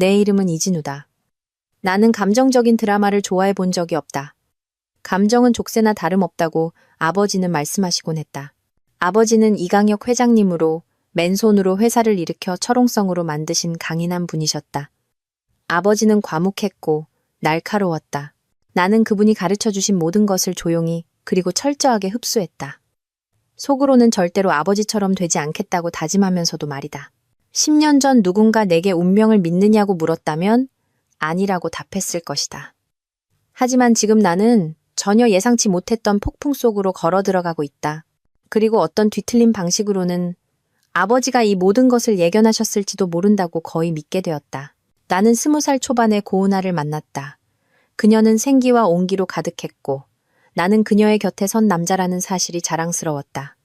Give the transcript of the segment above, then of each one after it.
내 이름은 이진우다. 나는 감정적인 드라마를 좋아해 본 적이 없다. 감정은 족쇄나 다름없다고 아버지는 말씀하시곤 했다. 아버지는 이강혁 회장님으로 맨손으로 회사를 일으켜 철옹성으로 만드신 강인한 분이셨다. 아버지는 과묵했고 날카로웠다. 나는 그분이 가르쳐주신 모든 것을 조용히 그리고 철저하게 흡수했다. 속으로는 절대로 아버지처럼 되지 않겠다고 다짐하면서도 말이다. 10년 전 누군가 내게 운명을 믿느냐고 물었다면 아니라고 답했을 것이다. 하지만 지금 나는 전혀 예상치 못했던 폭풍 속으로 걸어 들어가고 있다. 그리고 어떤 뒤틀린 방식으로는 아버지가 이 모든 것을 예견하셨을지도 모른다고 거의 믿게 되었다. 나는 20살 초반의 고은아를 만났다. 그녀는 생기와 온기로 가득했고 나는 그녀의 곁에 선 남자라는 사실이 자랑스러웠다.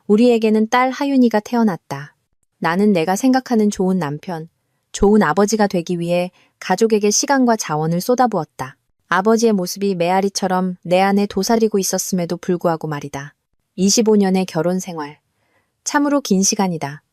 우리에게는 딸 하윤이가 태어났다. 나는 내가 생각하는 좋은 남편, 좋은 아버지가 되기 위해 가족에게 시간과 자원을 쏟아부었다. 아버지의 모습이 메아리처럼 내 안에 도사리고 있었음에도 불구하고 말이다. 25년의 결혼 생활. 참으로 긴 시간이다.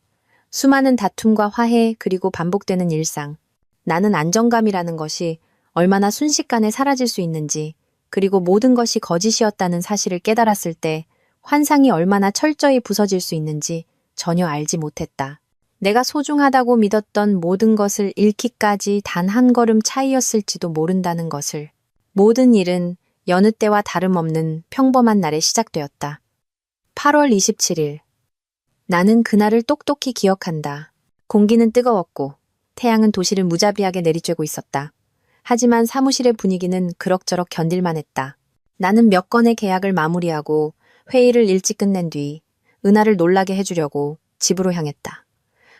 수많은 다툼과 화해 그리고 반복되는 일상. 나는 안정감이라는 것이 얼마나 순식간에 사라질 수 있는지, 그리고 모든 것이 거짓이었다는 사실을 깨달았을 때 환상이 얼마나 철저히 부서질 수 있는지 전혀 알지 못했다. 내가 소중하다고 믿었던 모든 것을 잃기까지 단 한 걸음 차이였을지도 모른다는 것을. 모든 일은 여느 때와 다름없는 평범한 날에 시작되었다. 8월 27일. 나는 그날을 똑똑히 기억한다. 공기는 뜨거웠고 태양은 도시를 무자비하게 내리쬐고 있었다. 하지만 사무실의 분위기는 그럭저럭 견딜만 했다. 나는 몇 건의 계약을 마무리하고 회의를 일찍 끝낸 뒤 은하를 놀라게 해주려고 집으로 향했다.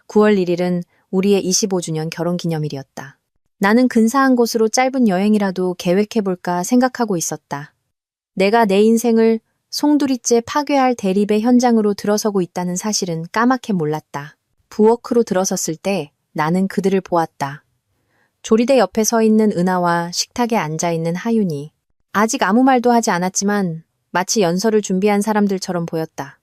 9월 1일은 우리의 25주년 결혼기념일이었다. 나는 근사한 곳으로 짧은 여행이라도 계획해볼까 생각하고 있었다. 내가 내 인생을 송두리째 파괴할 대립의 현장으로 들어서고 있다는 사실은 까맣게 몰랐다. 부엌으로 들어섰을 때 나는 그들을 보았다. 조리대 옆에 서 있는 은하와 식탁에 앉아있는 하윤이. 아직 아무 말도 하지 않았지만 마치 연설을 준비한 사람들처럼 보였다.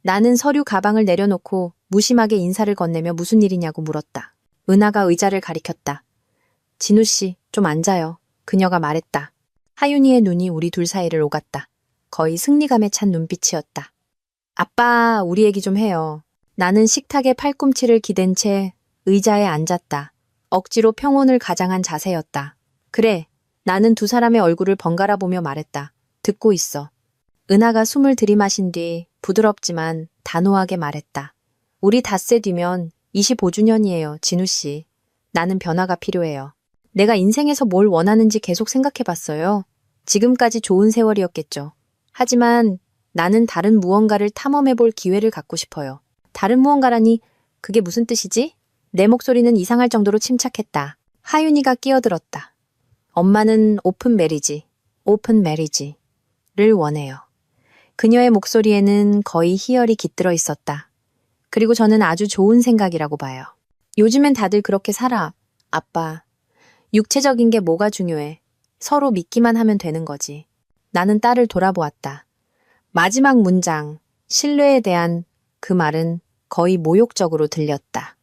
나는 서류 가방을 내려놓고 무심하게 인사를 건네며 무슨 일이냐고 물었다. 은하가 의자를 가리켰다. 진우 씨, 좀 앉아요. 그녀가 말했다. 하윤이의 눈이 우리 둘 사이를 오갔다. 거의 승리감에 찬 눈빛이었다. 아빠, 우리 얘기 좀 해요. 나는 식탁에 팔꿈치를 기댄 채 의자에 앉았다. 억지로 평온을 가장한 자세였다. 그래, 나는 두 사람의 얼굴을 번갈아 보며 말했다. 듣고 있어. 은하가 숨을 들이마신 뒤 부드럽지만 단호하게 말했다. 우리 닷새 뒤면 25주년이에요, 진우 씨. 나는 변화가 필요해요. 내가 인생에서 뭘 원하는지 계속 생각해봤어요. 지금까지 좋은 세월이었겠죠. 하지만 나는 다른 무언가를 탐험해볼 기회를 갖고 싶어요. 다른 무언가라니 그게 무슨 뜻이지? 내 목소리는 이상할 정도로 침착했다. 하윤이가 끼어들었다. 엄마는 오픈 메리지를 원해요. 그녀의 목소리에는 거의 희열이 깃들어 있었다. 그리고 저는 아주 좋은 생각이라고 봐요. 요즘엔 다들 그렇게 살아. 아빠, 육체적인 게 뭐가 중요해. 서로 믿기만 하면 되는 거지. 나는 딸을 돌아보았다. 마지막 문장, 신뢰에 대한 그 말은 거의 모욕적으로 들렸다.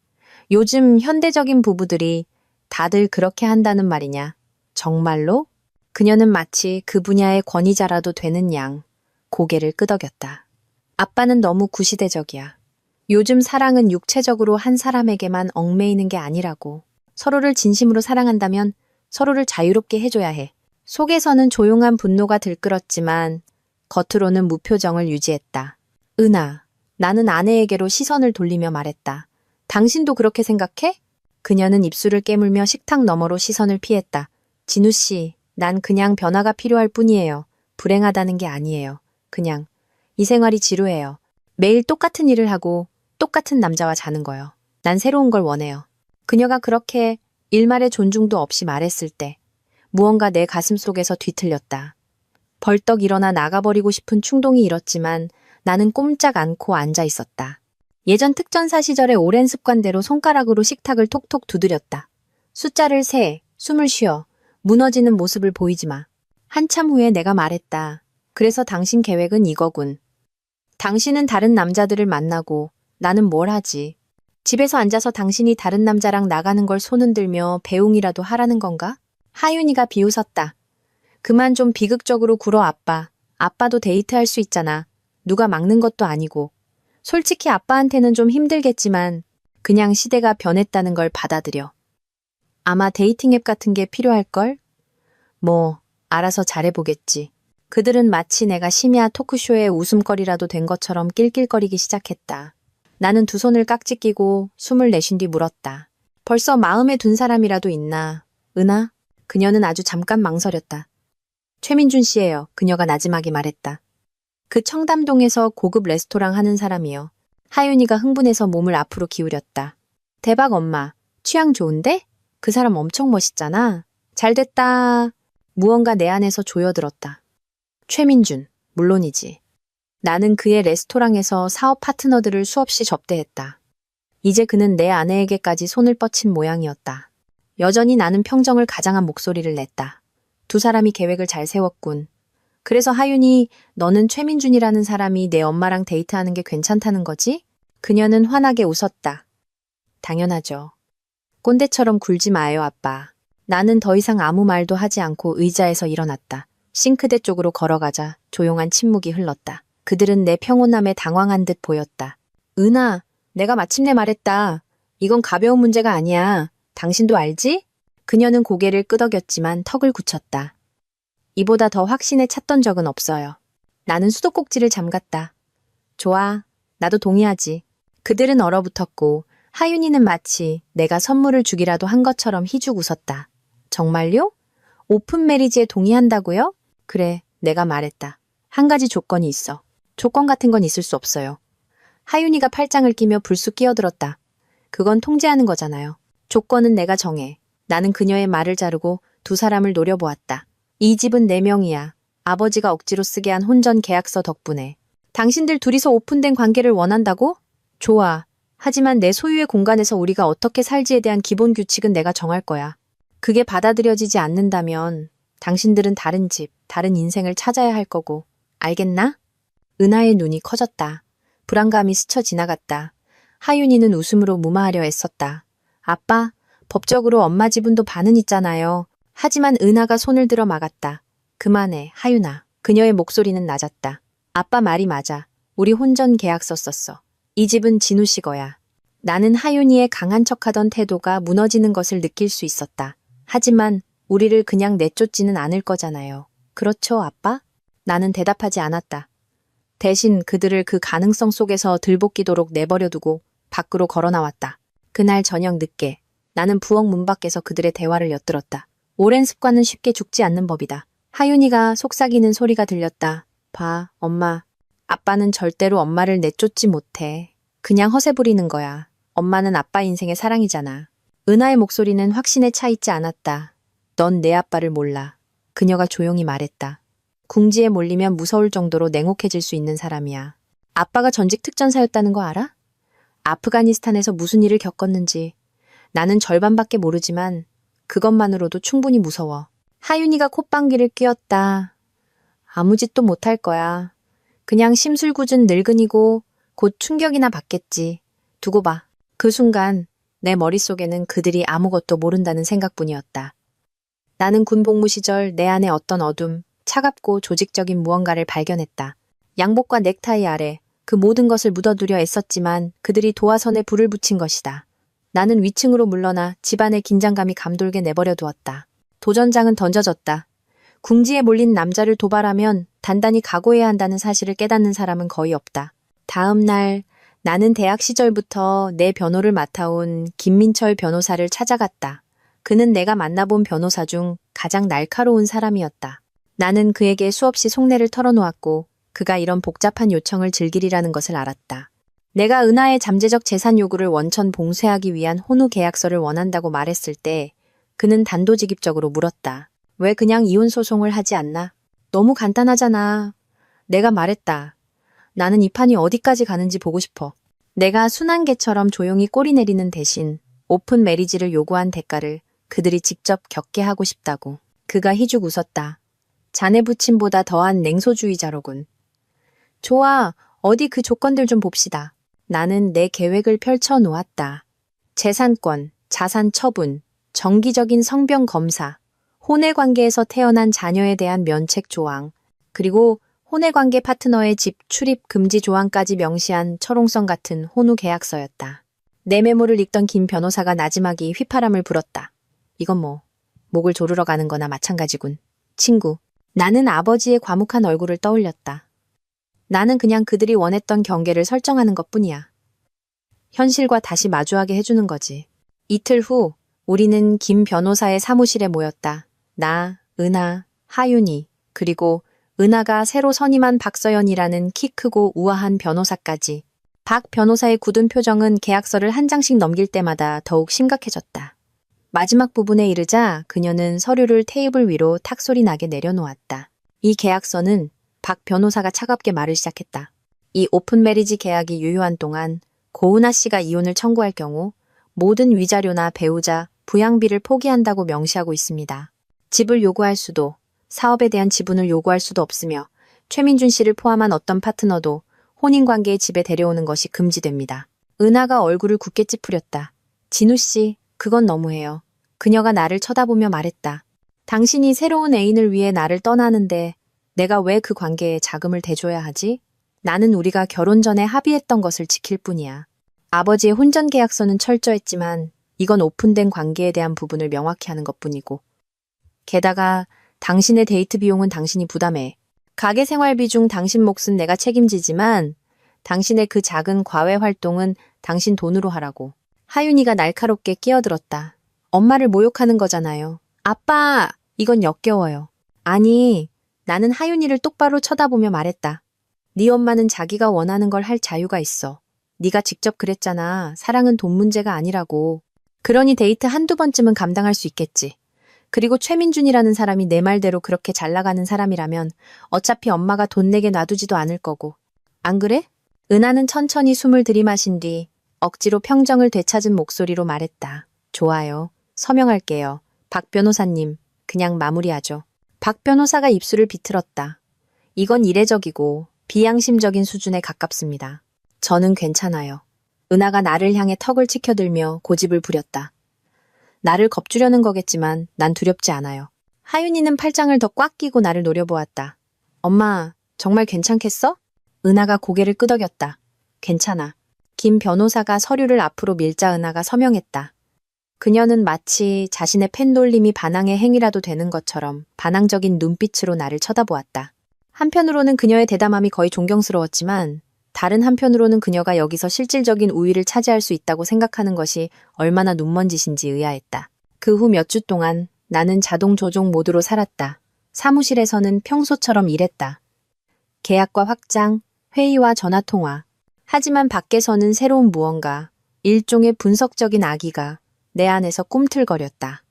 요즘 현대적인 부부들이 다들 그렇게 한다는 말이냐? 정말로? 그녀는 마치 그 분야의 권위자라도 되는 양 고개를 끄덕였다. 아빠는 너무 구시대적이야. 요즘 사랑은 육체적으로 한 사람에게만 얽매이는 게 아니라고. 서로를 진심으로 사랑한다면 서로를 자유롭게 해줘야 해. 속에서는 조용한 분노가 들끓었지만 겉으로는 무표정을 유지했다. 은하, 나는 아내에게로 시선을 돌리며 말했다. 당신도 그렇게 생각해? 그녀는 입술을 깨물며 식탁 너머로 시선을 피했다. 진우 씨, 난 그냥 변화가 필요할 뿐이에요. 불행하다는 게 아니에요. 그냥 이 생활이 지루해요. 매일 똑같은 일을 하고 똑같은 남자와 자는 거요. 난 새로운 걸 원해요. 그녀가 그렇게 일말의 존중도 없이 말했을 때 무언가 내 가슴 속에서 뒤틀렸다. 벌떡 일어나 나가버리고 싶은 충동이 일었지만 나는 꼼짝 않고 앉아 있었다. 예전 특전사 시절의 오랜 습관대로 손가락으로 식탁을 톡톡 두드렸다. 숫자를 세, 숨을 쉬어, 무너지는 모습을 보이지 마. 한참 후에 내가 말했다. 그래서 당신 계획은 이거군. 당신은 다른 남자들을 만나고 나는 뭘 하지? 집에서 앉아서 당신이 다른 남자랑 나가는 걸 손흔들며 배웅이라도 하라는 건가? 하윤이가 비웃었다. 그만 좀 비극적으로 굴어 아빠. 아빠도 데이트할 수 있잖아. 누가 막는 것도 아니고. 솔직히 아빠한테는 좀 힘들겠지만 그냥 시대가 변했다는 걸 받아들여. 아마 데이팅 앱 같은 게 필요할걸? 뭐 알아서 잘해보겠지. 그들은 마치 내가 심야 토크쇼의 웃음거리라도 된 것처럼 낄낄거리기 시작했다. 나는 두 손을 깍지 끼고 숨을 내쉰 뒤 물었다. 벌써 마음에 둔 사람이라도 있나? 은하? 그녀는 아주 잠깐 망설였다. 최민준 씨예요. 그녀가 나지막이 말했다. 그 청담동에서 고급 레스토랑 하는 사람이요. 하윤이가 흥분해서 몸을 앞으로 기울였다. 대박 엄마. 취향 좋은데? 그 사람 엄청 멋있잖아. 잘됐다. 무언가 내 안에서 조여들었다. 최민준. 물론이지. 나는 그의 레스토랑에서 사업 파트너들을 수없이 접대했다. 이제 그는 내 아내에게까지 손을 뻗친 모양이었다. 여전히 나는 평정을 가장한 목소리를 냈다. 두 사람이 계획을 잘 세웠군. 그래서 하윤이 너는 최민준이라는 사람이 내 엄마랑 데이트하는 게 괜찮다는 거지? 그녀는 환하게 웃었다. 당연하죠. 꼰대처럼 굴지 마요, 아빠. 나는 더 이상 아무 말도 하지 않고 의자에서 일어났다. 싱크대 쪽으로 걸어가자 조용한 침묵이 흘렀다. 그들은 내 평온함에 당황한 듯 보였다. 은하, 내가 마침내 말했다. 이건 가벼운 문제가 아니야. 당신도 알지? 그녀는 고개를 끄덕였지만 턱을 굳혔다. 이보다 더 확신에 찼던 적은 없어요. 나는 수도꼭지를 잠갔다. 좋아, 나도 동의하지. 그들은 얼어붙었고 하윤이는 마치 내가 선물을 주기라도 한 것처럼 희죽 웃었다. 정말요? 오픈 메리지에 동의한다고요? 그래, 내가 말했다. 한 가지 조건이 있어. 조건 같은 건 있을 수 없어요. 하윤이가 팔짱을 끼며 불쑥 끼어들었다. 그건 통제하는 거잖아요. 조건은 내가 정해. 나는 그녀의 말을 자르고 두 사람을 노려보았다. 이 집은 내 명이야. 아버지가 억지로 쓰게 한 혼전 계약서 덕분에. 당신들 둘이서 오픈된 관계를 원한다고? 좋아. 하지만 내 소유의 공간에서 우리가 어떻게 살지에 대한 기본 규칙은 내가 정할 거야. 그게 받아들여지지 않는다면 당신들은 다른 집, 다른 인생을 찾아야 할 거고. 알겠나? 은하의 눈이 커졌다. 불안감이 스쳐 지나갔다. 하윤이는 웃음으로 무마하려 애썼다. 아빠, 법적으로 엄마 지분도 반은 있잖아요. 하지만 은하가 손을 들어 막았다. 그만해, 하윤아. 그녀의 목소리는 낮았다. 아빠 말이 맞아. 우리 혼전 계약서 썼어. 이 집은 진우 씨 거야. 나는 하윤이의 강한 척하던 태도가 무너지는 것을 느낄 수 있었다. 하지만 우리를 그냥 내쫓지는 않을 거잖아요. 그렇죠, 아빠? 나는 대답하지 않았다. 대신 그들을 그 가능성 속에서 들볶이도록 내버려두고 밖으로 걸어나왔다. 그날 저녁 늦게 나는 부엌 문 밖에서 그들의 대화를 엿들었다. 오랜 습관은 쉽게 죽지 않는 법이다. 하윤이가 속삭이는 소리가 들렸다. 봐, 엄마. 아빠는 절대로 엄마를 내쫓지 못해. 그냥 허세 부리는 거야. 엄마는 아빠 인생의 사랑이잖아. 은하의 목소리는 확신에 차 있지 않았다. 넌 내 아빠를 몰라. 그녀가 조용히 말했다. 궁지에 몰리면 무서울 정도로 냉혹해질 수 있는 사람이야. 아빠가 전직 특전사였다는 거 알아? 아프가니스탄에서 무슨 일을 겪었는지. 나는 절반밖에 모르지만 그것만으로도 충분히 무서워. 하윤이가 콧방귀를 뀌었다. 아무 짓도 못할 거야. 그냥 심술궂은 늙은이고 곧 충격이나 받겠지. 두고 봐. 그 순간 내 머릿속에는 그들이 아무것도 모른다는 생각뿐이었다. 나는 군 복무 시절 내 안에 어떤 어둠, 차갑고 조직적인 무언가를 발견했다. 양복과 넥타이 아래 그 모든 것을 묻어두려 애썼지만 그들이 도화선에 불을 붙인 것이다. 나는 위층으로 물러나 집안의 긴장감이 감돌게 내버려 두었다. 도전장은 던져졌다. 궁지에 몰린 남자를 도발하면 단단히 각오해야 한다는 사실을 깨닫는 사람은 거의 없다. 다음 날 나는 대학 시절부터 내 변호를 맡아온 김민철 변호사를 찾아갔다. 그는 내가 만나본 변호사 중 가장 날카로운 사람이었다. 나는 그에게 수없이 속내를 털어놓았고 그가 이런 복잡한 요청을 즐기리라는 것을 알았다. 내가 은하의 잠재적 재산 요구를 원천 봉쇄하기 위한 혼후 계약서를 원한다고 말했을 때 그는 단도직입적으로 물었다. 왜 그냥 이혼 소송을 하지 않나? 너무 간단하잖아. 내가 말했다. 나는 이 판이 어디까지 가는지 보고 싶어. 내가 순한 개처럼 조용히 꼬리 내리는 대신 오픈 메리지를 요구한 대가를 그들이 직접 겪게 하고 싶다고. 그가 희죽 웃었다. 자네 부친보다 더한 냉소주의자로군. 좋아, 어디 그 조건들 좀 봅시다. 나는 내 계획을 펼쳐 놓았다. 재산권, 자산 처분, 정기적인 성병 검사, 혼외 관계에서 태어난 자녀에 대한 면책 조항, 그리고 혼외 관계 파트너의 집 출입 금지 조항까지 명시한 철옹성 같은 혼후 계약서였다. 내 메모를 읽던 김 변호사가 나지막이 휘파람을 불었다. 이건 뭐, 목을 조르러 가는 거나 마찬가지군. 친구, 나는 아버지의 과묵한 얼굴을 떠올렸다. 나는 그냥 그들이 원했던 경계를 설정하는 것뿐이야. 현실과 다시 마주하게 해주는 거지. 이틀 후 우리는 김 변호사의 사무실에 모였다. 나, 은하, 하윤이, 그리고 은하가 새로 선임한 박서연이라는 키 크고 우아한 변호사까지. 박 변호사의 굳은 표정은 계약서를 한 장씩 넘길 때마다 더욱 심각해졌다. 마지막 부분에 이르자 그녀는 서류를 테이블 위로 탁소리 나게 내려놓았다. 이 계약서는 박 변호사가 차갑게 말을 시작했다. 이 오픈 메리지 계약이 유효한 동안 고은하 씨가 이혼을 청구할 경우 모든 위자료나 배우자, 부양비를 포기한다고 명시하고 있습니다. 집을 요구할 수도, 사업에 대한 지분을 요구할 수도 없으며 최민준 씨를 포함한 어떤 파트너도 혼인관계의 집에 데려오는 것이 금지됩니다. 은하가 얼굴을 굳게 찌푸렸다. 진우 씨, 그건 너무해요. 그녀가 나를 쳐다보며 말했다. 당신이 새로운 애인을 위해 나를 떠나는데 내가 왜 그 관계에 자금을 대줘야 하지? 나는 우리가 결혼 전에 합의했던 것을 지킬 뿐이야. 아버지의 혼전 계약서는 철저했지만 이건 오픈된 관계에 대한 부분을 명확히 하는 것뿐이고. 게다가 당신의 데이트 비용은 당신이 부담해. 가게 생활비 중 당신 몫은 내가 책임지지만 당신의 그 작은 과외 활동은 당신 돈으로 하라고. 하윤이가 날카롭게 끼어들었다. 엄마를 모욕하는 거잖아요. 아빠! 이건 역겨워요. 아니, 나는 하윤이를 똑바로 쳐다보며 말했다. 네 엄마는 자기가 원하는 걸 할 자유가 있어. 네가 직접 그랬잖아. 사랑은 돈 문제가 아니라고. 그러니 데이트 한두 번쯤은 감당할 수 있겠지. 그리고 최민준이라는 사람이 내 말대로 그렇게 잘 나가는 사람이라면 어차피 엄마가 돈 내게 놔두지도 않을 거고. 안 그래? 은하는 천천히 숨을 들이마신 뒤 억지로 평정을 되찾은 목소리로 말했다. 좋아요. 서명할게요. 박 변호사님, 그냥 마무리하죠. 박 변호사가 입술을 비틀었다. 이건 이례적이고 비양심적인 수준에 가깝습니다. 저는 괜찮아요. 은하가 나를 향해 턱을 치켜들며 고집을 부렸다. 나를 겁주려는 거겠지만 난 두렵지 않아요. 하윤이는 팔짱을 더 꽉 끼고 나를 노려보았다. 엄마, 정말 괜찮겠어? 은하가 고개를 끄덕였다. 괜찮아. 김 변호사가 서류를 앞으로 밀자 은하가 서명했다. 그녀는 마치 자신의 펜돌림이 반항의 행위라도 되는 것처럼 반항적인 눈빛으로 나를 쳐다보았다. 한편으로는 그녀의 대담함이 거의 존경스러웠지만 다른 한편으로는 그녀가 여기서 실질적인 우위를 차지할 수 있다고 생각하는 것이 얼마나 눈먼 짓인지 의아했다. 그 후 몇 주 동안 나는 자동 조종 모드로 살았다. 사무실에서는 평소처럼 일했다. 계약과 확장, 회의와 전화통화. 하지만 밖에서는 새로운 무언가, 일종의 분석적인 아기가 내 안에서 꿈틀거렸다.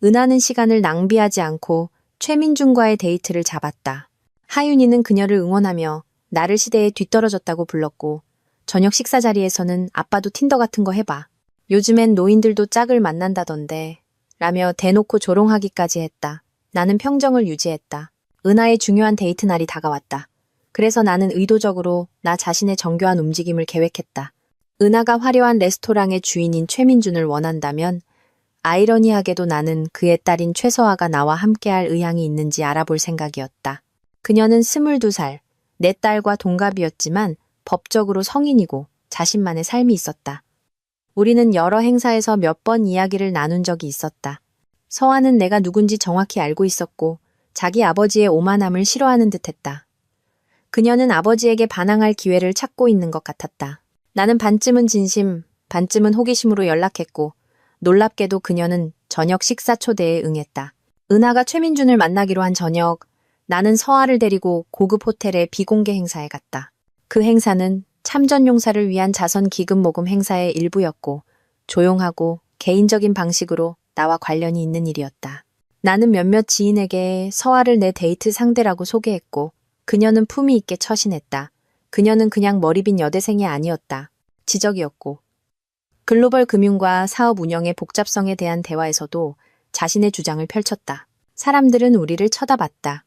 은하는 시간을 낭비하지 않고 최민준과의 데이트를 잡았다. 하윤이는 그녀를 응원하며 나를 시대에 뒤떨어졌다고 불렀고 저녁 식사 자리에서는 아빠도 틴더 같은 거 해봐. 요즘엔 노인들도 짝을 만난다던데 라며 대놓고 조롱하기까지 했다. 나는 평정을 유지했다. 은하의 중요한 데이트 날이 다가왔다. 그래서 나는 의도적으로 나 자신의 정교한 움직임을 계획했다. 은하가 화려한 레스토랑의 주인인 최민준을 원한다면 아이러니하게도 나는 그의 딸인 최서아가 나와 함께할 의향이 있는지 알아볼 생각이었다. 그녀는 22살, 내 딸과 동갑이었지만 법적으로 성인이고 자신만의 삶이 있었다. 우리는 여러 행사에서 몇 번 이야기를 나눈 적이 있었다. 서아는 내가 누군지 정확히 알고 있었고 자기 아버지의 오만함을 싫어하는 듯했다. 그녀는 아버지에게 반항할 기회를 찾고 있는 것 같았다. 나는 반쯤은 진심, 반쯤은 호기심으로 연락했고 놀랍게도 그녀는 저녁 식사 초대에 응했다. 은하가 최민준을 만나기로 한 저녁, 나는 서아를 데리고 고급 호텔의 비공개 행사에 갔다. 그 행사는 참전용사를 위한 자선 기금 모금 행사의 일부였고 조용하고 개인적인 방식으로 나와 관련이 있는 일이었다. 나는 몇몇 지인에게 서아를 내 데이트 상대라고 소개했고 그녀는 품위 있게 처신했다. 그녀는 그냥 머리빈 여대생이 아니었다. 지적이었고. 글로벌 금융과 사업 운영의 복잡성에 대한 대화에서도 자신의 주장을 펼쳤다. 사람들은 우리를 쳐다봤다.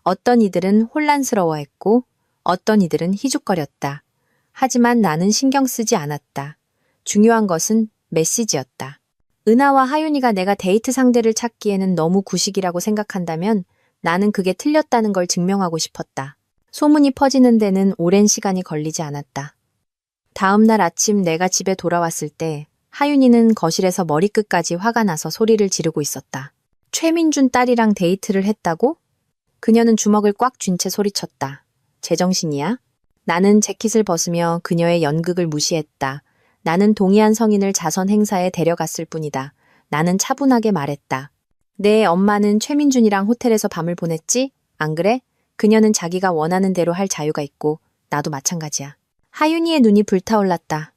어떤 이들은 혼란스러워했고 어떤 이들은 희죽거렸다. 하지만 나는 신경 쓰지 않았다. 중요한 것은 메시지였다. 은하와 하윤이가 내가 데이트 상대를 찾기에는 너무 구식이라고 생각한다면 나는 그게 틀렸다는 걸 증명하고 싶었다. 소문이 퍼지는 데는 오랜 시간이 걸리지 않았다. 다음 날 아침 내가 집에 돌아왔을 때 하윤이는 거실에서 머리끝까지 화가 나서 소리를 지르고 있었다. 최민준 딸이랑 데이트를 했다고? 그녀는 주먹을 꽉 쥔 채 소리쳤다. 제정신이야? 나는 재킷을 벗으며 그녀의 연극을 무시했다. 나는 동의한 성인을 자선 행사에 데려갔을 뿐이다. 나는 차분하게 말했다. 내 엄마는 최민준이랑 호텔에서 밤을 보냈지? 안 그래? 그녀는 자기가 원하는 대로 할 자유가 있고 나도 마찬가지야. 하윤이의 눈이 불타올랐다.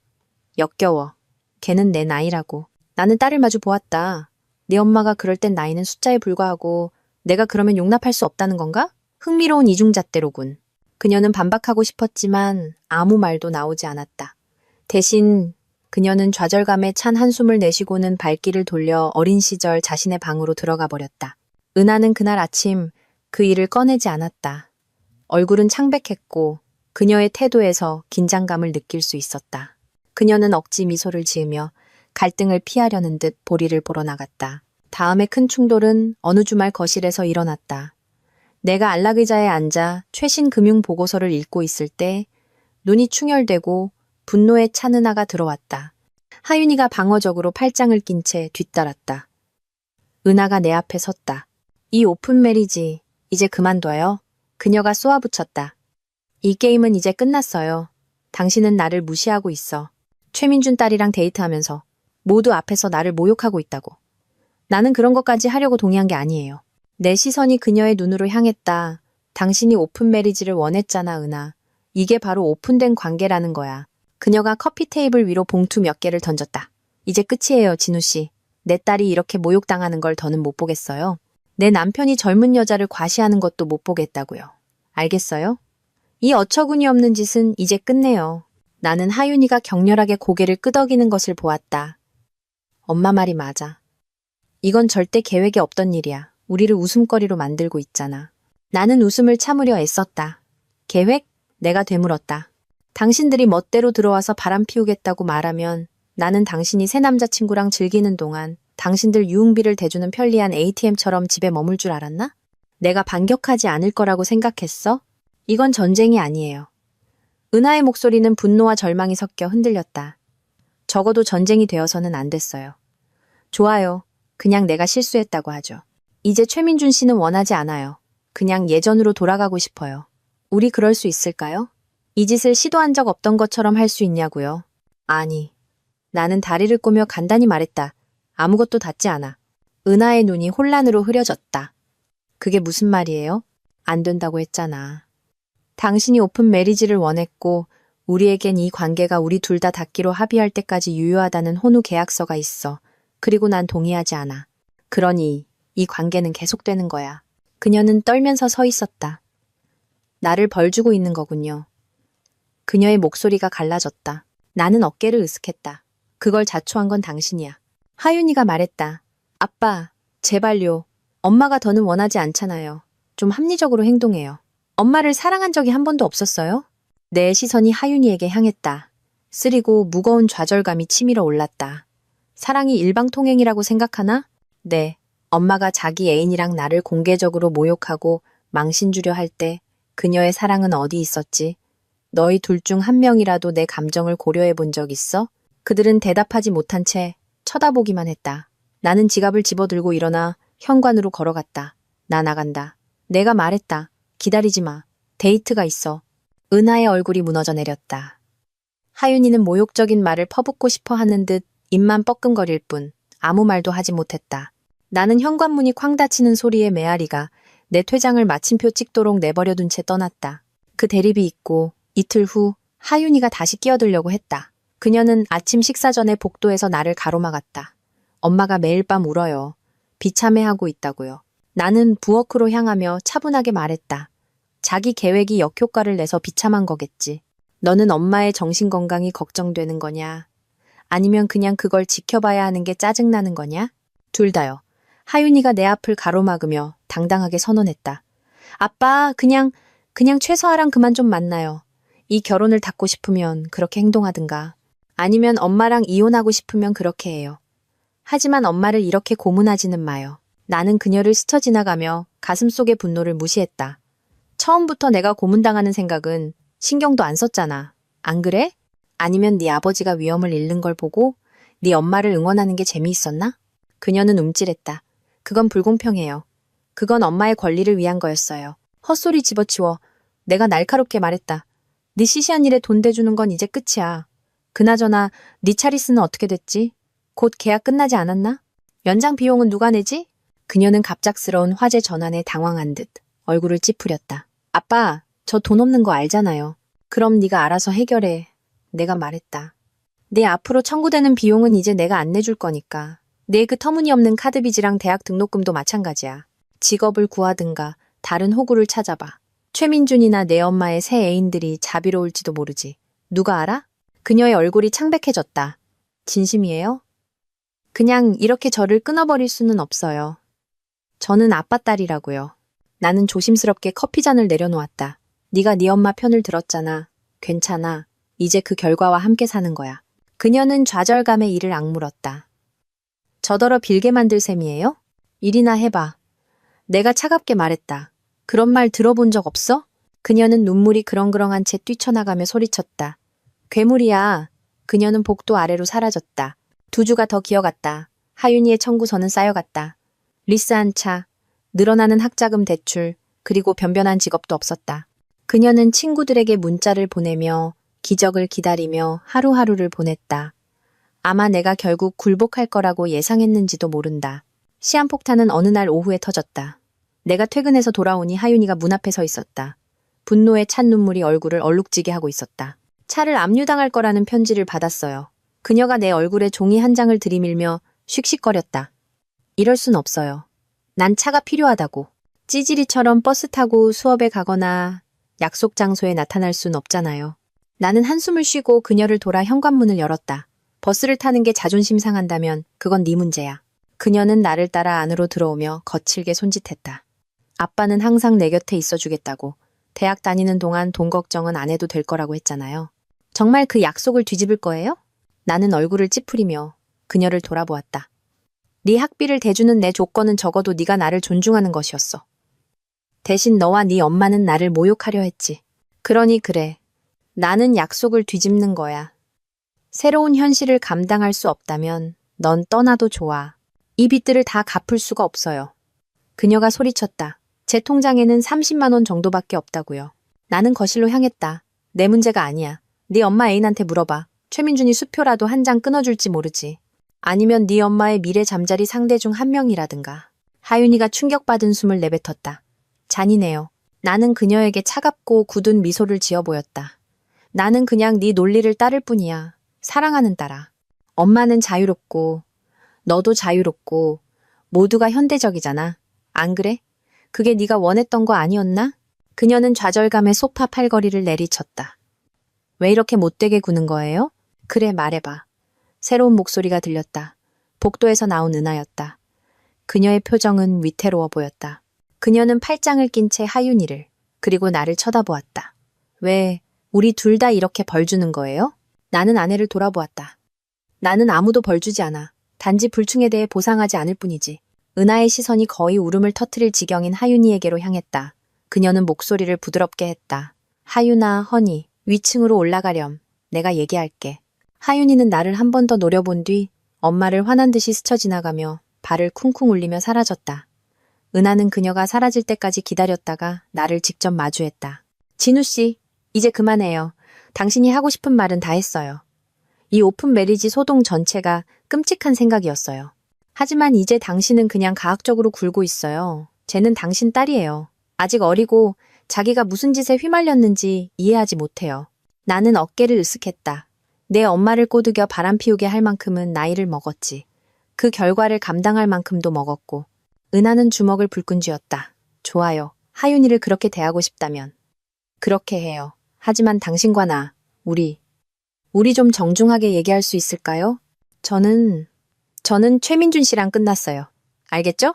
역겨워. 걔는 내 나이라고. 나는 딸을 마주 보았다. 네 엄마가 그럴 땐 나이는 숫자에 불과하고 내가 그러면 용납할 수 없다는 건가? 흥미로운 이중잣대로군. 그녀는 반박하고 싶었지만 아무 말도 나오지 않았다. 대신 그녀는 좌절감에 찬 한숨을 내쉬고는 발길을 돌려 어린 시절 자신의 방으로 들어가 버렸다. 은하는 그날 아침 그 일을 꺼내지 않았다. 얼굴은 창백했고 그녀의 태도에서 긴장감을 느낄 수 있었다. 그녀는 억지 미소를 지으며 갈등을 피하려는 듯 보리를 보러 나갔다. 다음의 큰 충돌은 어느 주말 거실에서 일어났다. 내가 안락의자에 앉아 최신 금융 보고서를 읽고 있을 때 눈이 충혈되고 분노에 찬 은하가 들어왔다. 하윤이가 방어적으로 팔짱을 낀 채 뒤따랐다. 은하가 내 앞에 섰다. 이 오픈 메리지 이제 그만둬요. 그녀가 쏘아붙였다. 이 게임은 이제 끝났어요. 당신은 나를 무시하고 있어. 최민준 딸이랑 데이트하면서 모두 앞에서 나를 모욕하고 있다고. 나는 그런 것까지 하려고 동의한 게 아니에요. 내 시선이 그녀의 눈으로 향했다. 당신이 오픈 메리지를 원했잖아, 은하. 이게 바로 오픈된 관계라는 거야. 그녀가 커피 테이블 위로 봉투 몇 개를 던졌다. 이제 끝이에요, 진우 씨. 내 딸이 이렇게 모욕당하는 걸 더는 못 보겠어요. 내 남편이 젊은 여자를 과시하는 것도 못 보겠다고요. 알겠어요? 이 어처구니 없는 짓은 이제 끝내요. 나는 하윤이가 격렬하게 고개를 끄덕이는 것을 보았다. 엄마 말이 맞아. 이건 절대 계획에 없던 일이야. 우리를 웃음거리로 만들고 있잖아. 나는 웃음을 참으려 애썼다. 계획? 내가 되물었다. 당신들이 멋대로 들어와서 바람 피우겠다고 말하면 나는 당신이 새 남자친구랑 즐기는 동안 당신들 유흥비를 대주는 편리한 ATM처럼 집에 머물 줄 알았나? 내가 반격하지 않을 거라고 생각했어? 이건 전쟁이 아니에요. 은하의 목소리는 분노와 절망이 섞여 흔들렸다. 적어도 전쟁이 되어서는 안 됐어요. 좋아요. 그냥 내가 실수했다고 하죠. 이제 최민준 씨는 원하지 않아요. 그냥 예전으로 돌아가고 싶어요. 우리 그럴 수 있을까요? 이 짓을 시도한 적 없던 것처럼 할 수 있냐고요? 아니. 나는 다리를 꼬며 간단히 말했다. 아무것도 닿지 않아. 은하의 눈이 혼란으로 흐려졌다. 그게 무슨 말이에요? 안 된다고 했잖아. 당신이 오픈 메리지를 원했고 우리에겐 이 관계가 우리 둘 다 닿기로 합의할 때까지 유효하다는 혼후 계약서가 있어. 그리고 난 동의하지 않아. 그러니 이 관계는 계속되는 거야. 그녀는 떨면서 서 있었다. 나를 벌주고 있는 거군요. 그녀의 목소리가 갈라졌다. 나는 어깨를 으쓱했다. 그걸 자초한 건 당신이야. 하윤이가 말했다. 아빠, 제발요. 엄마가 더는 원하지 않잖아요. 좀 합리적으로 행동해요. 엄마를 사랑한 적이 한 번도 없었어요? 내 시선이 하윤이에게 향했다. 쓰리고 무거운 좌절감이 치밀어 올랐다. 사랑이 일방통행이라고 생각하나? 네. 엄마가 자기 애인이랑 나를 공개적으로 모욕하고 망신 주려 할 때 그녀의 사랑은 어디 있었지? 너희 둘 중 한 명이라도 내 감정을 고려해 본 적 있어? 그들은 대답하지 못한 채 쳐다보기만 했다. 나는 지갑을 집어들고 일어나 현관으로 걸어갔다. 나 나간다. 내가 말했다. 기다리지 마. 데이트가 있어. 은하의 얼굴이 무너져 내렸다. 하윤이는 모욕적인 말을 퍼붓고 싶어 하는 듯 입만 뻐끔거릴 뿐 아무 말도 하지 못했다. 나는 현관문이 쾅 닫히는 소리에 메아리가 내 퇴장을 마침표 찍도록 내버려둔 채 떠났다. 그 대립이 있고 이틀 후 하윤이가 다시 끼어들려고 했다. 그녀는 아침 식사 전에 복도에서 나를 가로막았다. 엄마가 매일 밤 울어요. 비참해하고 있다고요. 나는 부엌으로 향하며 차분하게 말했다. 자기 계획이 역효과를 내서 비참한 거겠지. 너는 엄마의 정신건강이 걱정되는 거냐? 아니면 그냥 그걸 지켜봐야 하는 게 짜증나는 거냐? 둘 다요. 하윤이가 내 앞을 가로막으며 당당하게 선언했다. 아빠, 그냥 최서아랑 그만 좀 만나요. 이 결혼을 닫고 싶으면 그렇게 행동하든가. 아니면 엄마랑 이혼하고 싶으면 그렇게 해요. 하지만 엄마를 이렇게 고문하지는 마요. 나는 그녀를 스쳐 지나가며 가슴속의 분노를 무시했다. 처음부터 내가 고문당하는 생각은 신경도 안 썼잖아. 안 그래? 아니면 네 아버지가 위험을 잃는 걸 보고 네 엄마를 응원하는 게 재미있었나? 그녀는 움찔했다. 그건 불공평해요. 그건 엄마의 권리를 위한 거였어요. 헛소리 집어치워. 내가 날카롭게 말했다. 네 시시한 일에 돈 대주는 건 이제 끝이야. 그나저나 네 차리스는 어떻게 됐지? 곧 계약 끝나지 않았나? 연장 비용은 누가 내지? 그녀는 갑작스러운 화제 전환에 당황한 듯 얼굴을 찌푸렸다. 아빠, 저 돈 없는 거 알잖아요. 그럼 네가 알아서 해결해. 내가 말했다. 내 앞으로 청구되는 비용은 이제 내가 안 내줄 거니까. 내 그 터무니없는 카드빚이랑 대학 등록금도 마찬가지야. 직업을 구하든가 다른 호구를 찾아봐. 최민준이나 내 엄마의 새 애인들이 자비로울지도 모르지. 누가 알아? 그녀의 얼굴이 창백해졌다. 진심이에요? 그냥 이렇게 저를 끊어버릴 수는 없어요. 저는 아빠 딸이라고요. 나는 조심스럽게 커피잔을 내려놓았다. 네가 네 엄마 편을 들었잖아. 괜찮아. 이제 그 결과와 함께 사는 거야. 그녀는 좌절감에 이를 악물었다. 저더러 빌게 만들 셈이에요? 일이나 해봐. 내가 차갑게 말했다. 그런 말 들어본 적 없어? 그녀는 눈물이 그렁그렁한 채 뛰쳐나가며 소리쳤다. 괴물이야. 그녀는 복도 아래로 사라졌다. 두 주가 더 기어갔다. 하윤이의 청구서는 쌓여갔다. 리스 한 차, 늘어나는 학자금 대출, 그리고 변변한 직업도 없었다. 그녀는 친구들에게 문자를 보내며 기적을 기다리며 하루하루를 보냈다. 아마 내가 결국 굴복할 거라고 예상했는지도 모른다. 시한폭탄은 어느 날 오후에 터졌다. 내가 퇴근해서 돌아오니 하윤이가 문 앞에 서 있었다. 분노에 찬 눈물이 얼굴을 얼룩지게 하고 있었다. 차를 압류당할 거라는 편지를 받았어요. 그녀가 내 얼굴에 종이 한 장을 들이밀며 씩씩거렸다. 이럴 순 없어요. 난 차가 필요하다고. 찌질이처럼 버스 타고 수업에 가거나 약속 장소에 나타날 순 없잖아요. 나는 한숨을 쉬고 그녀를 돌아 현관문을 열었다. 버스를 타는 게 자존심 상한다면 그건 네 문제야. 그녀는 나를 따라 안으로 들어오며 거칠게 손짓했다. 아빠는 항상 내 곁에 있어주겠다고. 대학 다니는 동안 돈 걱정은 안 해도 될 거라고 했잖아요. 정말 그 약속을 뒤집을 거예요? 나는 얼굴을 찌푸리며 그녀를 돌아보았다. 네 학비를 대주는 내 조건은 적어도 네가 나를 존중하는 것이었어. 대신 너와 네 엄마는 나를 모욕하려 했지. 그러니 그래. 나는 약속을 뒤집는 거야. 새로운 현실을 감당할 수 없다면 넌 떠나도 좋아. 이 빚들을 다 갚을 수가 없어요. 그녀가 소리쳤다. 제 통장에는 30만 원 정도밖에 없다고요. 나는 거실로 향했다. 내 문제가 아니야. 네 엄마 애인한테 물어봐. 최민준이 수표라도 한 장 끊어줄지 모르지. 아니면 네 엄마의 미래 잠자리 상대 중 한 명이라든가. 하윤이가 충격받은 숨을 내뱉었다. 잔인해요. 나는 그녀에게 차갑고 굳은 미소를 지어 보였다. 나는 그냥 네 논리를 따를 뿐이야. 사랑하는 딸아. 엄마는 자유롭고 너도 자유롭고 모두가 현대적이잖아. 안 그래? 그게 네가 원했던 거 아니었나? 그녀는 좌절감에 소파 팔걸이를 내리쳤다. 왜 이렇게 못되게 구는 거예요? 그래, 말해봐. 새로운 목소리가 들렸다. 복도에서 나온 은하였다. 그녀의 표정은 위태로워 보였다. 그녀는 팔짱을 낀 채 하윤이를, 그리고 나를 쳐다보았다. 왜, 우리 둘 다 이렇게 벌 주는 거예요? 나는 아내를 돌아보았다. 나는 아무도 벌 주지 않아. 단지 불충에 대해 보상하지 않을 뿐이지. 은하의 시선이 거의 울음을 터뜨릴 지경인 하윤이에게로 향했다. 그녀는 목소리를 부드럽게 했다. 하윤아, 허니, 위층으로 올라가렴. 내가 얘기할게. 하윤이는 나를 한 번 더 노려본 뒤 엄마를 화난 듯이 스쳐 지나가며 발을 쿵쿵 울리며 사라졌다. 은하는 그녀가 사라질 때까지 기다렸다가 나를 직접 마주했다. 진우 씨, 이제 그만해요. 당신이 하고 싶은 말은 다 했어요. 이 오픈 메리지 소동 전체가 끔찍한 생각이었어요. 하지만 이제 당신은 그냥 가학적으로 굴고 있어요. 쟤는 당신 딸이에요. 아직 어리고 자기가 무슨 짓에 휘말렸는지 이해하지 못해요. 나는 어깨를 으쓱했다. 내 엄마를 꼬드겨 바람피우게 할 만큼은 나이를 먹었지. 그 결과를 감당할 만큼도 먹었고. 은하는 주먹을 불끈 쥐었다. 좋아요. 하윤이를 그렇게 대하고 싶다면. 그렇게 해요. 하지만 당신과 나, 우리 좀 정중하게 얘기할 수 있을까요? 저는 최민준 씨랑 끝났어요. 알겠죠?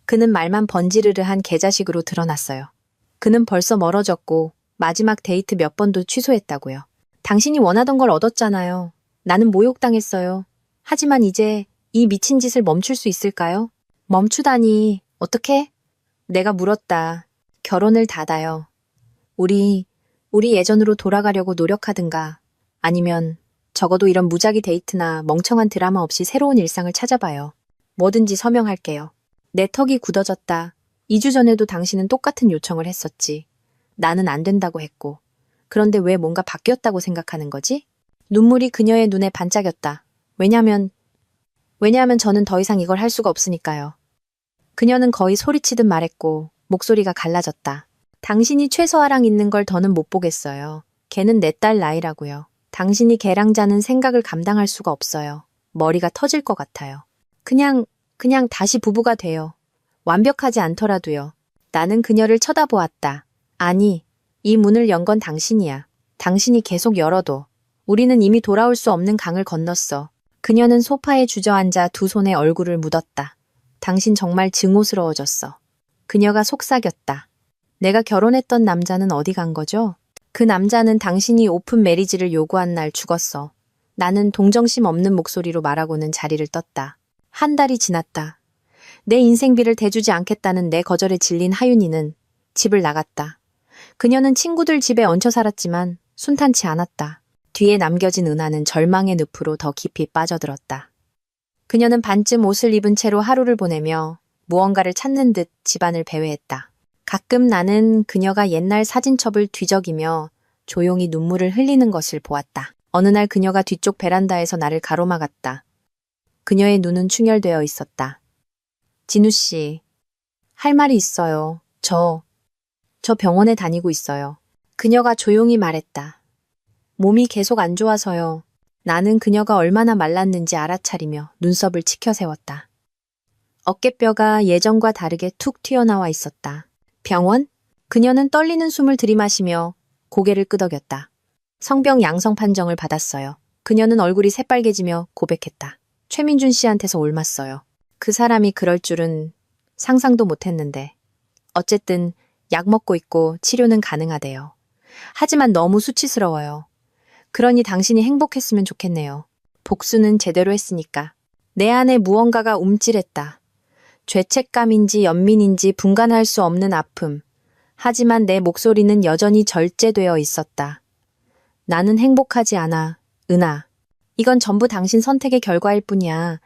그는 말만 번지르르한 개자식으로 드러났어요. 그는 벌써 멀어졌고 마지막 데이트 몇 번도 취소했다고요. 당신이 원하던 걸 얻었잖아요. 나는 모욕당했어요. 하지만 이제 이 미친 짓을 멈출 수 있을까요? 멈추다니, 어떻게? 내가 물었다. 결혼을 닫아요. 우리 예전으로 돌아가려고 노력하든가, 아니면 적어도 이런 무작위 데이트나 멍청한 드라마 없이 새로운 일상을 찾아봐요. 뭐든지 서명할게요. 내 턱이 굳어졌다. 2주 전에도 당신은 똑같은 요청을 했었지. 나는 안 된다고 했고. 그런데 왜 뭔가 바뀌었다고 생각하는 거지? 눈물이 그녀의 눈에 반짝였다. 왜냐면 저는 더 이상 이걸 할 수가 없으니까요. 그녀는 거의 소리치듯 말했고 목소리가 갈라졌다. 당신이 최서아랑 있는 걸 더는 못 보겠어요. 걔는 내 딸 나이라고요. 당신이 걔랑 자는 생각을 감당할 수가 없어요. 머리가 터질 것 같아요. 그냥 다시 부부가 돼요. 완벽하지 않더라도요. 나는 그녀를 쳐다보았다. 아니, 이 문을 연 건 당신이야. 당신이 계속 열어도. 우리는 이미 돌아올 수 없는 강을 건넜어. 그녀는 소파에 주저앉아 두 손에 얼굴을 묻었다. 당신 정말 증오스러워졌어. 그녀가 속삭였다. 내가 결혼했던 남자는 어디 간 거죠? 그 남자는 당신이 오픈 메리지를 요구한 날 죽었어. 나는 동정심 없는 목소리로 말하고는 자리를 떴다. 한 달이 지났다. 내 인생비를 대주지 않겠다는 내 거절에 질린 하윤이는 집을 나갔다. 그녀는 친구들 집에 얹혀 살았지만 순탄치 않았다. 뒤에 남겨진 은하는 절망의 늪으로 더 깊이 빠져들었다. 그녀는 반쯤 옷을 입은 채로 하루를 보내며 무언가를 찾는 듯 집안을 배회했다. 가끔 나는 그녀가 옛날 사진첩을 뒤적이며 조용히 눈물을 흘리는 것을 보았다. 어느 날 그녀가 뒤쪽 베란다에서 나를 가로막았다. 그녀의 눈은 충혈되어 있었다. 진우 씨, 할 말이 있어요. 저 병원에 다니고 있어요. 그녀가 조용히 말했다. 몸이 계속 안 좋아서요. 나는 그녀가 얼마나 말랐는지 알아차리며 눈썹을 치켜 세웠다. 어깨뼈가 예전과 다르게 툭 튀어나와 있었다. 병원? 그녀는 떨리는 숨을 들이마시며 고개를 끄덕였다. 성병 양성 판정을 받았어요. 그녀는 얼굴이 새빨개지며 고백했다. 최민준 씨한테서 옮았어요. 그 사람이 그럴 줄은 상상도 못했는데. 어쨌든 약 먹고 있고 치료는 가능하대요. 하지만 너무 수치스러워요. 그러니 당신이 행복했으면 좋겠네요. 복수는 제대로 했으니까. 내 안에 무언가가 움찔했다. 죄책감인지 연민인지 분간할 수 없는 아픔. 하지만 내 목소리는 여전히 절제되어 있었다. 나는 행복하지 않아, 은하. 이건 전부 당신 선택의 결과일 뿐이야.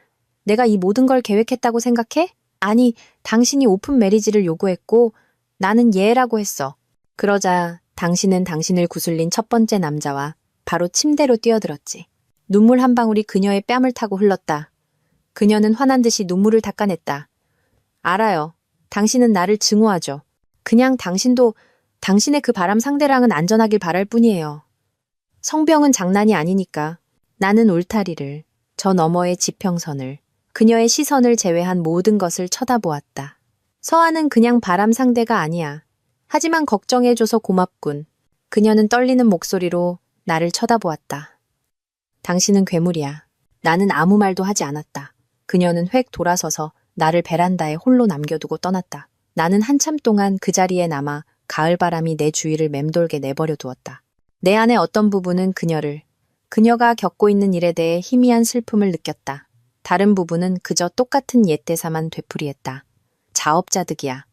내가 이 모든 걸 계획했다고 생각해? 아니, 당신이 오픈 메리지를 요구했고 나는 예라고 했어. 그러자 당신은 당신을 구슬린 첫 번째 남자와 바로 침대로 뛰어들었지. 눈물 한 방울이 그녀의 뺨을 타고 흘렀다. 그녀는 화난 듯이 눈물을 닦아냈다. 알아요. 당신은 나를 증오하죠. 그냥 당신도 당신의 그 바람 상대랑은 안전하길 바랄 뿐이에요. 성병은 장난이 아니니까. 나는 울타리를, 저 너머의 지평선을, 그녀의 시선을 제외한 모든 것을 쳐다보았다. 서아는 그냥 바람 상대가 아니야. 하지만 걱정해줘서 고맙군. 그녀는 떨리는 목소리로 나를 쳐다보았다. 당신은 괴물이야. 나는 아무 말도 하지 않았다. 그녀는 획 돌아서서 나를 베란다에 홀로 남겨두고 떠났다. 나는 한참 동안 그 자리에 남아 가을바람이 내 주위를 맴돌게 내버려 두었다. 내 안의 어떤 부분은 그녀가 겪고 있는 일에 대해 희미한 슬픔을 느꼈다. 다른 부분은 그저 똑같은 옛 대사만 되풀이했다. 자업자득이야.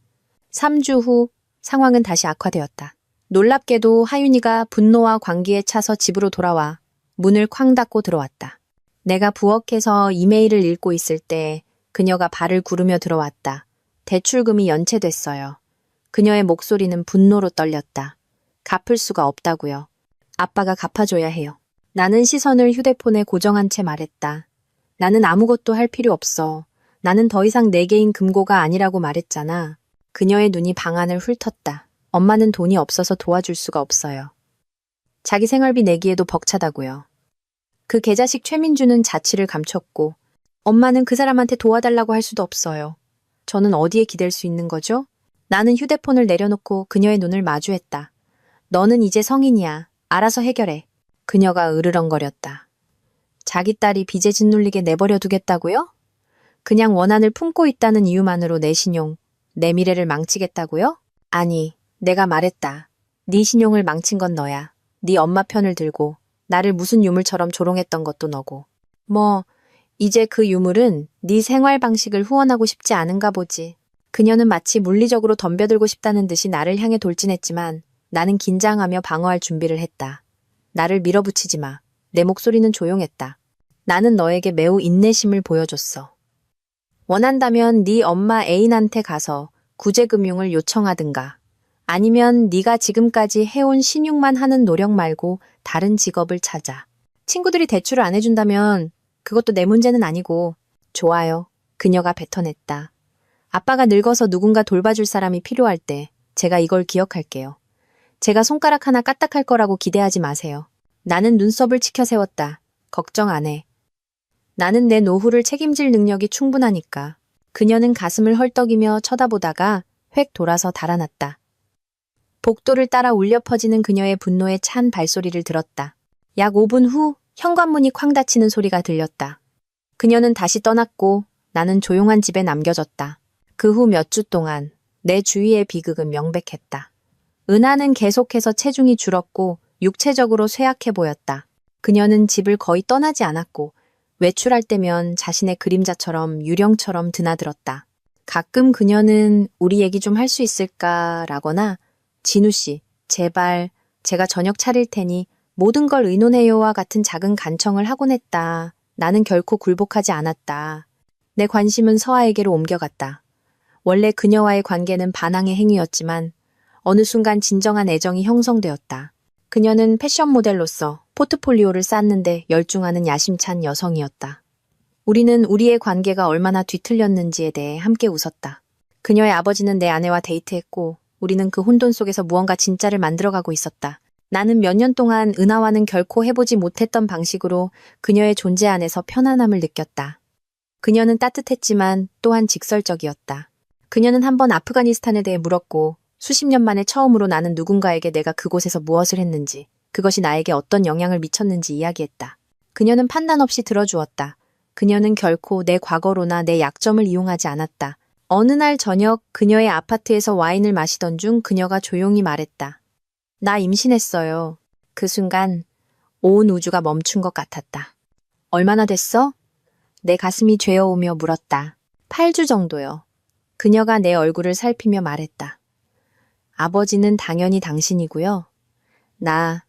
3주 후 상황은 다시 악화되었다. 놀랍게도 하윤이가 분노와 광기에 차서 집으로 돌아와 문을 쾅 닫고 들어왔다. 내가 부엌에서 이메일을 읽고 있을 때 그녀가 발을 구르며 들어왔다. 대출금이 연체됐어요. 그녀의 목소리는 분노로 떨렸다. 갚을 수가 없다고요. 아빠가 갚아줘야 해요. 나는 시선을 휴대폰에 고정한 채 말했다. 나는 아무것도 할 필요 없어. 나는 더 이상 내 개인 금고가 아니라고 말했잖아. 그녀의 눈이 방 안을 훑었다. 엄마는 돈이 없어서 도와줄 수가 없어요. 자기 생활비 내기에도 벅차다고요. 그 개자식 최민주는 자취를 감췄고 엄마는 그 사람한테 도와달라고 할 수도 없어요. 저는 어디에 기댈 수 있는 거죠? 나는 휴대폰을 내려놓고 그녀의 눈을 마주했다. 너는 이제 성인이야. 알아서 해결해. 그녀가 으르렁거렸다. 자기 딸이 빚에 짓눌리게 내버려 두겠다고요? 그냥 원한을 품고 있다는 이유만으로 내 신용, 내 미래를 망치겠다고요? 아니, 내가 말했다. 네 신용을 망친 건 너야. 네 엄마 편을 들고 나를 무슨 유물처럼 조롱했던 것도 너고. 뭐 이제 그 유물은 네 생활 방식을 후원하고 싶지 않은가 보지. 그녀는 마치 물리적으로 덤벼들고 싶다는 듯이 나를 향해 돌진했지만 나는 긴장하며 방어할 준비를 했다. 나를 밀어붙이지 마. 내 목소리는 조용했다. 나는 너에게 매우 인내심을 보여줬어. 원한다면 네 엄마 애인한테 가서 구제금융을 요청하든가 아니면 네가 지금까지 해온 신용만 하는 노력 말고 다른 직업을 찾아. 친구들이 대출을 안 해준다면 그것도 내 문제는 아니고. 좋아요. 그녀가 뱉어냈다. 아빠가 늙어서 누군가 돌봐줄 사람이 필요할 때 제가 이걸 기억할게요. 제가 손가락 하나 까딱할 거라고 기대하지 마세요. 나는 눈썹을 치켜 세웠다. 걱정 안 해. 나는 내 노후를 책임질 능력이 충분하니까. 그녀는 가슴을 헐떡이며 쳐다보다가 획 돌아서 달아났다. 복도를 따라 울려 퍼지는 그녀의 분노에 찬 발소리를 들었다. 약 5분 후 현관문이 쾅 닫히는 소리가 들렸다. 그녀는 다시 떠났고 나는 조용한 집에 남겨졌다. 그 후 몇 주 동안 내 주위의 비극은 명백했다. 은하는 계속해서 체중이 줄었고 육체적으로 쇠약해 보였다. 그녀는 집을 거의 떠나지 않았고 외출할 때면 자신의 그림자처럼 유령처럼 드나들었다. 가끔 그녀는 우리 얘기 좀 할 수 있을까라거나 진우 씨, 제발 제가 저녁 차릴 테니 모든 걸 의논해요와 같은 작은 간청을 하곤 했다. 나는 결코 굴복하지 않았다. 내 관심은 서아에게로 옮겨갔다. 원래 그녀와의 관계는 반항의 행위였지만 어느 순간 진정한 애정이 형성되었다. 그녀는 패션 모델로서 포트폴리오를 쌓는데 열중하는 야심찬 여성이었다. 우리는 우리의 관계가 얼마나 뒤틀렸는지에 대해 함께 웃었다. 그녀의 아버지는 내 아내와 데이트했고 우리는 그 혼돈 속에서 무언가 진짜를 만들어가고 있었다. 나는 몇 년 동안 은하와는 결코 해보지 못했던 방식으로 그녀의 존재 안에서 편안함을 느꼈다. 그녀는 따뜻했지만 또한 직설적이었다. 그녀는 한번 아프가니스탄에 대해 물었고 수십 년 만에 처음으로 나는 누군가에게 내가 그곳에서 무엇을 했는지, 그것이 나에게 어떤 영향을 미쳤는지 이야기했다. 그녀는 판단 없이 들어주었다. 그녀는 결코 내 과거로나 내 약점을 이용하지 않았다. 어느 날 저녁 그녀의 아파트에서 와인을 마시던 중 그녀가 조용히 말했다. 나 임신했어요. 그 순간 온 우주가 멈춘 것 같았다. 얼마나 됐어? 내 가슴이 죄어오며 물었다. 8주 정도요. 그녀가 내 얼굴을 살피며 말했다. 아버지는 당연히 당신이고요. 나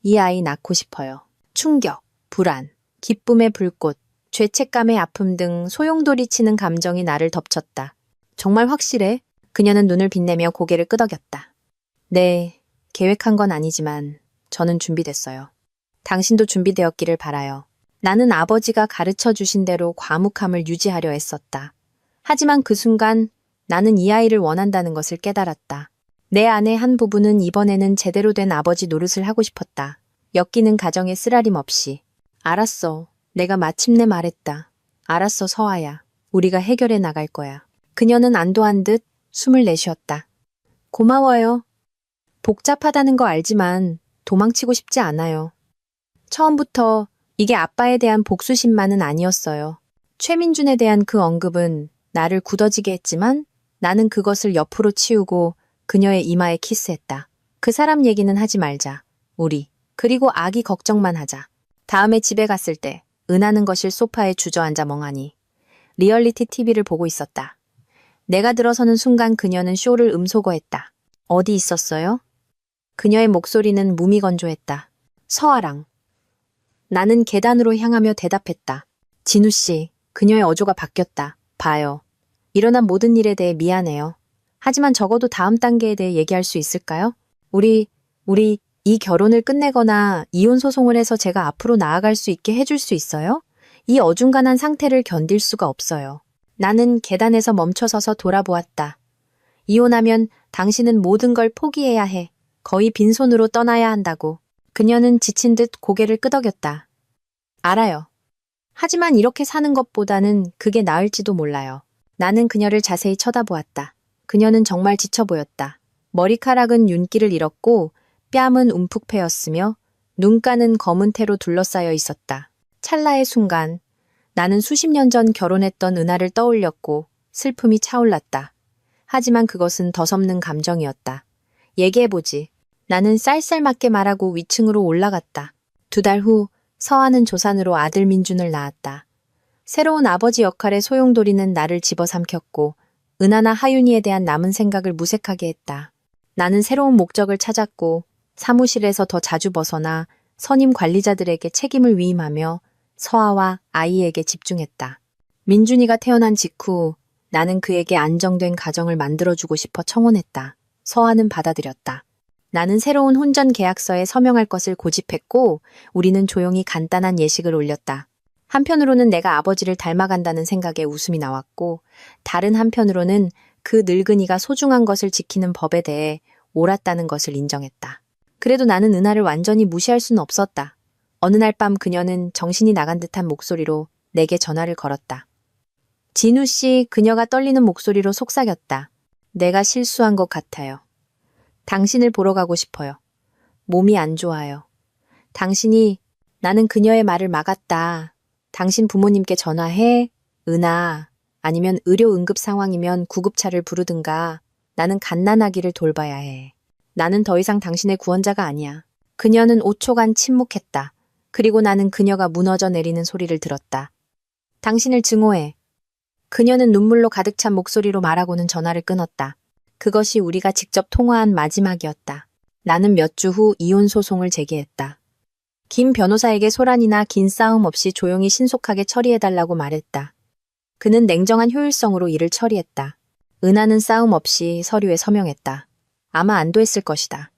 이 아이 낳고 싶어요. 충격, 불안, 기쁨의 불꽃, 죄책감의 아픔 등 소용돌이치는 감정이 나를 덮쳤다. 정말 확실해? 그녀는 눈을 빛내며 고개를 끄덕였다. 네, 계획한 건 아니지만 저는 준비됐어요. 당신도 준비되었기를 바라요. 나는 아버지가 가르쳐 주신 대로 과묵함을 유지하려 애썼다. 하지만 그 순간 나는 이 아이를 원한다는 것을 깨달았다. 내 안의 한 부분은 이번에는 제대로 된 아버지 노릇을 하고 싶었다. 엮이는 가정에 쓰라림 없이. 알았어. 내가 마침내 말했다. 알았어, 서아야. 우리가 해결해 나갈 거야. 그녀는 안도한 듯 숨을 내쉬었다. 고마워요. 복잡하다는 거 알지만 도망치고 싶지 않아요. 처음부터 이게 아빠에 대한 복수심만은 아니었어요. 최민준에 대한 그 언급은 나를 굳어지게 했지만 나는 그것을 옆으로 치우고 그녀의 이마에 키스했다. 그 사람 얘기는 하지 말자. 우리. 그리고 아기 걱정만 하자. 다음에 집에 갔을 때 은하는 거실 소파에 주저앉아 멍하니 리얼리티 TV를 보고 있었다. 내가 들어서는 순간 그녀는 쇼를 음소거했다. 어디 있었어요? 그녀의 목소리는 무미건조했다. 서아랑. 나는 계단으로 향하며 대답했다. 진우 씨, 그녀의 어조가 바뀌었다. 봐요. 일어난 모든 일에 대해 미안해요. 하지만 적어도 다음 단계에 대해 얘기할 수 있을까요? 우리 이 결혼을 끝내거나 이혼 소송을 해서 제가 앞으로 나아갈 수 있게 해줄 수 있어요? 이 어중간한 상태를 견딜 수가 없어요. 나는 계단에서 멈춰서서 돌아보았다. 이혼하면 당신은 모든 걸 포기해야 해. 거의 빈손으로 떠나야 한다고. 그녀는 지친 듯 고개를 끄덕였다. 알아요. 하지만 이렇게 사는 것보다는 그게 나을지도 몰라요. 나는 그녀를 자세히 쳐다보았다. 그녀는 정말 지쳐 보였다. 머리카락은 윤기를 잃었고 뺨은 움푹 패였으며 눈가는 검은 태로 둘러싸여 있었다. 찰나의 순간 나는 수십 년 전 결혼했던 은하를 떠올렸고 슬픔이 차올랐다. 하지만 그것은 더섭는 감정이었다. 얘기해보지. 나는 쌀쌀맞게 말하고 위층으로 올라갔다. 2달 후 서아는 조산으로 아들 민준을 낳았다. 새로운 아버지 역할에 소용돌이는 나를 집어삼켰고 은하나 하윤이에 대한 남은 생각을 무색하게 했다. 나는 새로운 목적을 찾았고 사무실에서 더 자주 벗어나 선임 관리자들에게 책임을 위임하며 서아와 아이에게 집중했다. 민준이가 태어난 직후 나는 그에게 안정된 가정을 만들어주고 싶어 청혼했다. 서아는 받아들였다. 나는 새로운 혼전 계약서에 서명할 것을 고집했고 우리는 조용히 간단한 예식을 올렸다. 한편으로는 내가 아버지를 닮아간다는 생각에 웃음이 나왔고 다른 한편으로는 그 늙은이가 소중한 것을 지키는 법에 대해 옳았다는 것을 인정했다. 그래도 나는 은하를 완전히 무시할 수는 없었다. 어느 날 밤 그녀는 정신이 나간 듯한 목소리로 내게 전화를 걸었다. 진우 씨, 그녀가 떨리는 목소리로 속삭였다. 내가 실수한 것 같아요. 당신을 보러 가고 싶어요. 몸이 안 좋아요. 나는 그녀의 말을 막았다. 당신 부모님께 전화해, 은하. 아니면 의료 응급 상황이면 구급차를 부르든가. 나는 갓난아기를 돌봐야 해. 나는 더 이상 당신의 구원자가 아니야. 그녀는 5초간 침묵했다. 그리고 나는 그녀가 무너져 내리는 소리를 들었다. 당신을 증오해. 그녀는 눈물로 가득 찬 목소리로 말하고는 전화를 끊었다. 그것이 우리가 직접 통화한 마지막이었다. 나는 몇 주 후 이혼 소송을 제기했다. 김 변호사에게 소란이나 긴 싸움 없이 조용히 신속하게 처리해달라고 말했다. 그는 냉정한 효율성으로 일을 처리했다. 은하는 싸움 없이 서류에 서명했다. 아마 안도했을 것이다.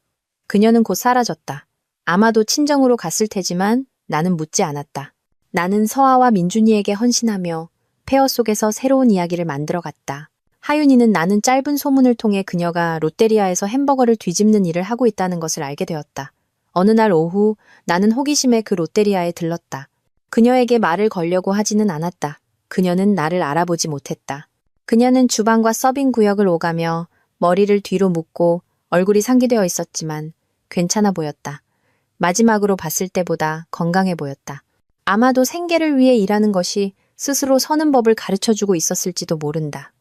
그녀는 곧 사라졌다. 아마도 친정으로 갔을 테지만 나는 묻지 않았다. 나는 서아와 민준이에게 헌신하며 폐허 속에서 새로운 이야기를 만들어갔다. 하윤이는 나는 짧은 소문을 통해 그녀가 롯데리아에서 햄버거를 뒤집는 일을 하고 있다는 것을 알게 되었다. 어느 날 오후 나는 호기심에 그 롯데리아에 들렀다. 그녀에게 말을 걸려고 하지는 않았다. 그녀는 나를 알아보지 못했다. 그녀는 주방과 서빙 구역을 오가며 머리를 뒤로 묶고 얼굴이 상기되어 있었지만 괜찮아 보였다. 마지막으로 봤을 때보다 건강해 보였다. 아마도 생계를 위해 일하는 것이 스스로 서는 법을 가르쳐주고 있었을지도 모른다.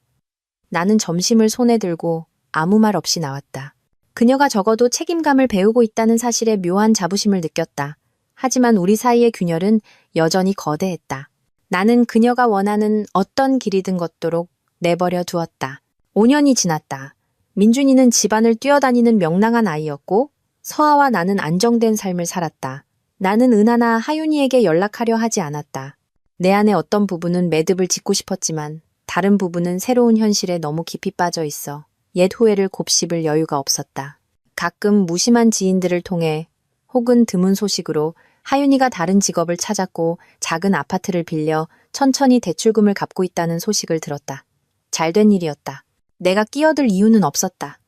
나는 점심을 손에 들고 아무 말 없이 나왔다. 그녀가 적어도 책임감을 배우고 있다는 사실에 묘한 자부심을 느꼈다. 하지만 우리 사이의 균열은 여전히 거대했다. 나는 그녀가 원하는 어떤 길이든 걷도록 내버려 두었다. 5년이 지났다. 민준이는 집안을 뛰어다니는 명랑한 아이였고 서아와 나는 안정된 삶을 살았다. 나는 은하나 하윤이에게 연락하려 하지 않았다. 내 안의 어떤 부분은 매듭을 짓고 싶었지만 다른 부분은 새로운 현실에 너무 깊이 빠져 있어 옛 후회를 곱씹을 여유가 없었다. 가끔 무심한 지인들을 통해 혹은 드문 소식으로 하윤이가 다른 직업을 찾았고 작은 아파트를 빌려 천천히 대출금을 갚고 있다는 소식을 들었다. 잘된 일이었다. 내가 끼어들 이유는 없었다.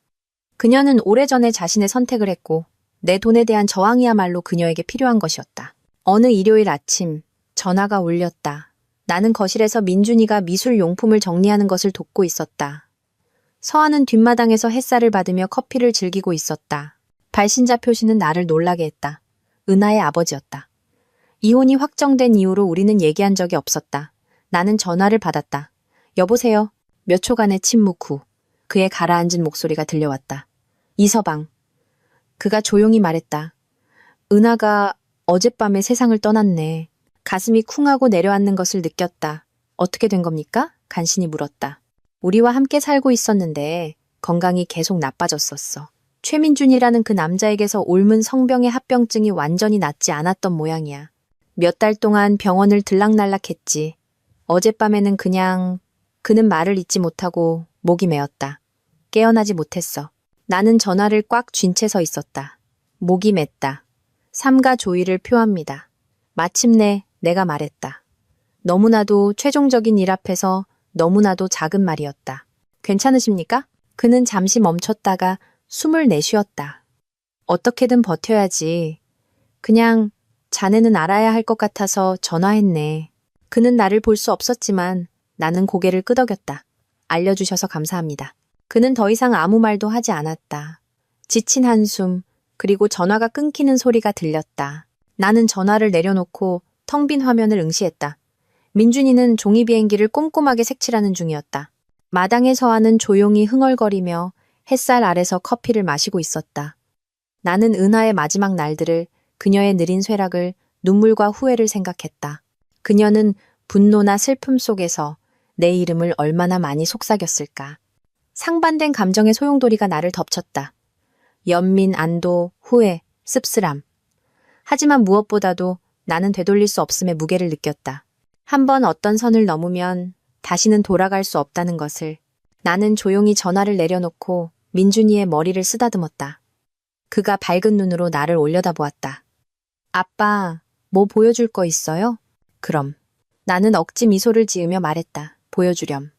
그녀는 오래전에 자신의 선택을 했고 내 돈에 대한 저항이야말로 그녀에게 필요한 것이었다. 어느 일요일 아침 전화가 울렸다. 나는 거실에서 민준이가 미술 용품을 정리하는 것을 돕고 있었다. 서아는 뒷마당에서 햇살을 받으며 커피를 즐기고 있었다. 발신자 표시는 나를 놀라게 했다. 은하의 아버지였다. 이혼이 확정된 이후로 우리는 얘기한 적이 없었다. 나는 전화를 받았다. 여보세요? 몇 초간의 침묵 후 그의 가라앉은 목소리가 들려왔다. 이서방. 그가 조용히 말했다. 은하가 어젯밤에 세상을 떠났네. 가슴이 쿵하고 내려앉는 것을 느꼈다. 어떻게 된 겁니까? 간신히 물었다. 우리와 함께 살고 있었는데 건강이 계속 나빠졌었어. 최민준이라는 그 남자에게서 옮은 성병의 합병증이 완전히 낫지 않았던 모양이야. 몇 달 동안 병원을 들락날락했지. 어젯밤에는 그는 말을 잇지 못하고 목이 메었다. 깨어나지 못했어. 나는 전화를 꽉 쥔 채 서 있었다. 목이 맸다. 삼가 조의를 표합니다. 마침내 내가 말했다. 너무나도 최종적인 일 앞에서 너무나도 작은 말이었다. 괜찮으십니까? 그는 잠시 멈췄다가 숨을 내쉬었다. 어떻게든 버텨야지. 그냥 자네는 알아야 할 것 같아서 전화했네. 그는 나를 볼 수 없었지만 나는 고개를 끄덕였다. 알려주셔서 감사합니다. 그는 더 이상 아무 말도 하지 않았다. 지친 한숨, 그리고 전화가 끊기는 소리가 들렸다. 나는 전화를 내려놓고 텅 빈 화면을 응시했다. 민준이는 종이 비행기를 꼼꼼하게 색칠하는 중이었다. 마당에 서아는 조용히 흥얼거리며 햇살 아래서 커피를 마시고 있었다. 나는 은하의 마지막 날들을 그녀의 느린 쇠락을 눈물과 후회를 생각했다. 그녀는 분노나 슬픔 속에서 내 이름을 얼마나 많이 속삭였을까. 상반된 감정의 소용돌이가 나를 덮쳤다. 연민, 안도, 후회, 씁쓸함. 하지만 무엇보다도 나는 되돌릴 수 없음의 무게를 느꼈다. 한번 어떤 선을 넘으면 다시는 돌아갈 수 없다는 것을. 나는 조용히 전화를 내려놓고 민준이의 머리를 쓰다듬었다. 그가 밝은 눈으로 나를 올려다보았다. 아빠, 뭐 보여줄 거 있어요? 그럼. 나는 억지 미소를 지으며 말했다. 보여주렴.